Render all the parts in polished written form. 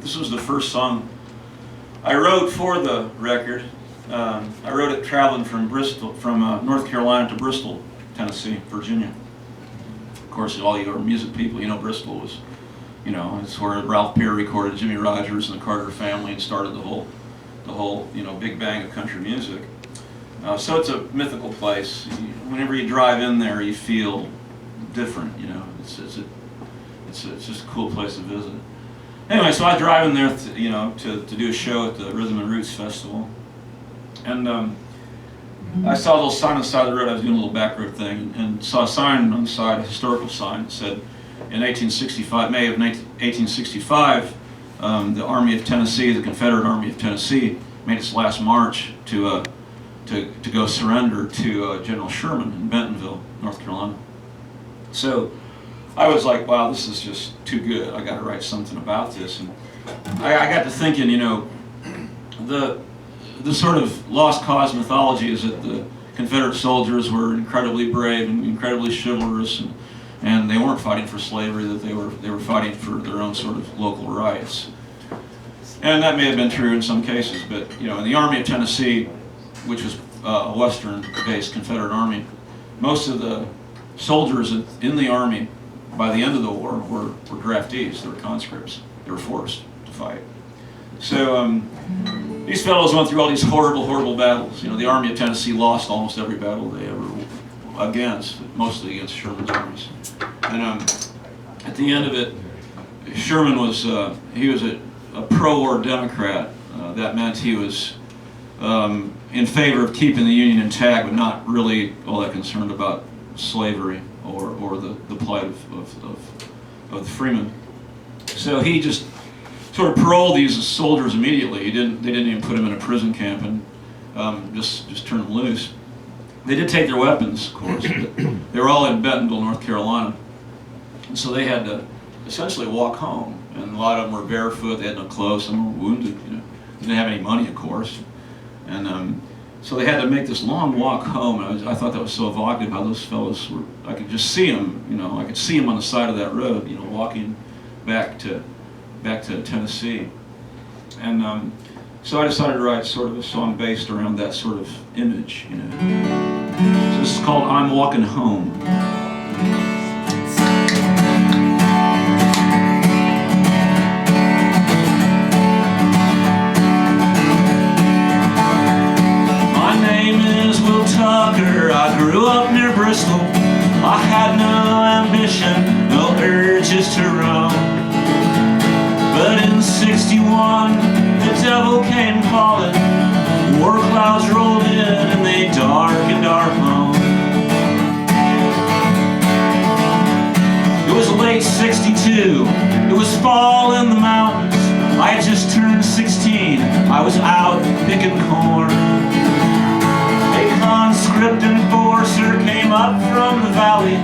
This was the first song I wrote for the record. I wrote it traveling from North Carolina to Bristol, Tennessee, Virginia. Of course, all you music people, you know, Bristol was, you know, it's where Ralph Peer recorded Jimmy Rogers and the Carter Family and started the whole, you know, big bang of country music. So it's a mythical place. Whenever you drive in there, you feel different. You know, it's just a cool place to visit. Anyway, so I was driving there, to do a show at the Rhythm and Roots Festival, and I saw a little sign on the side of the road. I was doing a little back road thing, and saw a sign on the side, a historical sign, that said, in May of 1865, the Army of Tennessee, the Confederate Army of Tennessee, made its last march to go surrender to General Sherman in Bentonville, North Carolina. So I was like, wow, this is just too good. I got to write something about this. And I got to thinking, you know, the sort of lost cause mythology is that the Confederate soldiers were incredibly brave and incredibly chivalrous, and they weren't fighting for slavery, that they were fighting for their own sort of local rights. And that may have been true in some cases, but you know, in the Army of Tennessee, which was a Western-based Confederate army, most of the soldiers in the army by the end of the war were draftees. They were conscripts. They were forced to fight. So these fellows went through all these horrible, horrible battles. You know, the Army of Tennessee lost almost every battle they ever mostly against Sherman's armies. And at the end of it, Sherman was he was a pro-war Democrat. That meant he was in favor of keeping the Union intact, but not really all that concerned about slavery or the plight of the freemen. So he just sort of paroled these soldiers immediately. They didn't even put them in a prison camp and just turn them loose. They did take their weapons, of course. But they were all in Bentonville, North Carolina, and so they had to essentially walk home. And a lot of them were barefoot. They had no clothes. Some were wounded. You know, they didn't have any money, of course. And so they had to make this long walk home. And I thought that was so evocative how those fellows were. I could just see them. You know, I could see them on the side of that road. You know, walking back to Tennessee. And so I decided to write sort of a song based around that sort of image. You know, so this is called "I'm Walking Home." I grew up near Bristol. I had no ambition, no urges to roam. But in '61, the devil came calling. War clouds rolled in and they darkened our home. It was late '62. It was fall in the mountains. I had just turned 16. I was out picking corn. Conscript enforcer came up from the valley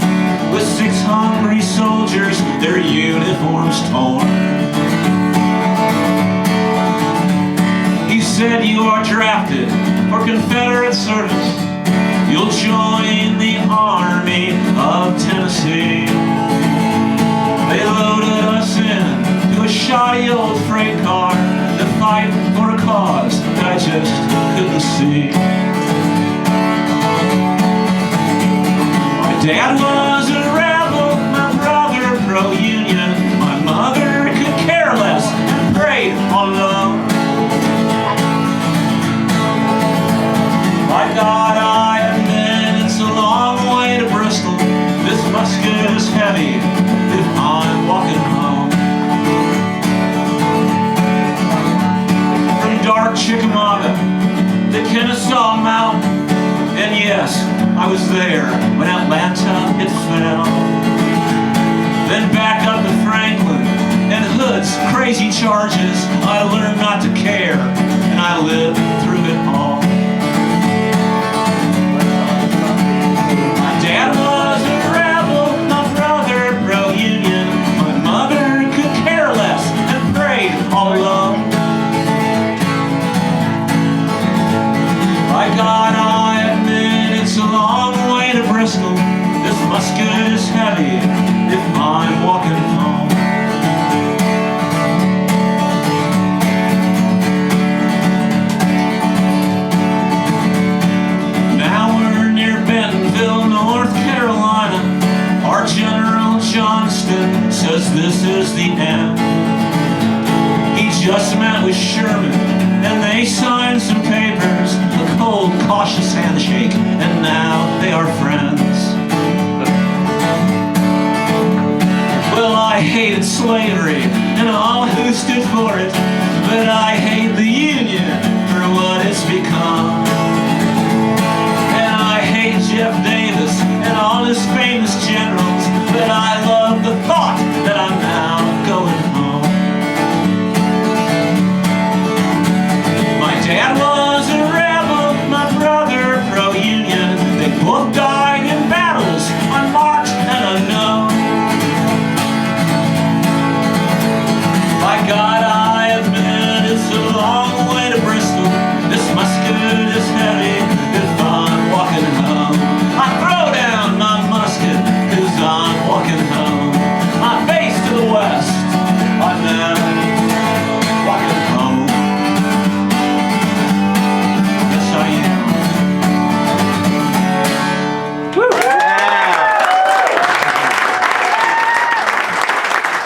with 6 hungry soldiers, their uniforms torn. He said, "You are drafted for Confederate service. You'll join the Army of Tennessee." They loaded us in to a shoddy old freight car to fight for a cause that I just couldn't see. Dad was a rebel, my brother pro-union. My mother could care less and prayed on love. My God, I admit it's a long way to Bristol. This musket is heavy if I'm walking home. From dark Chickamauga to Kennesaw Mountain, and yes, I was there when Atlanta it fell. Then back up to Franklin and Hood's crazy charges. I learned not to care, and I lived through it all. My dad was a rebel, my brother pro-union. My mother could care less and prayed all alone. By God, I admit it's a long way to Bristol. This musket is heavy if I'm walking home. Must have met with Sherman, and they signed some papers, a cold, cautious handshake, and now they are friends. Well, I hated slavery and all who stood for it, but I hate the Union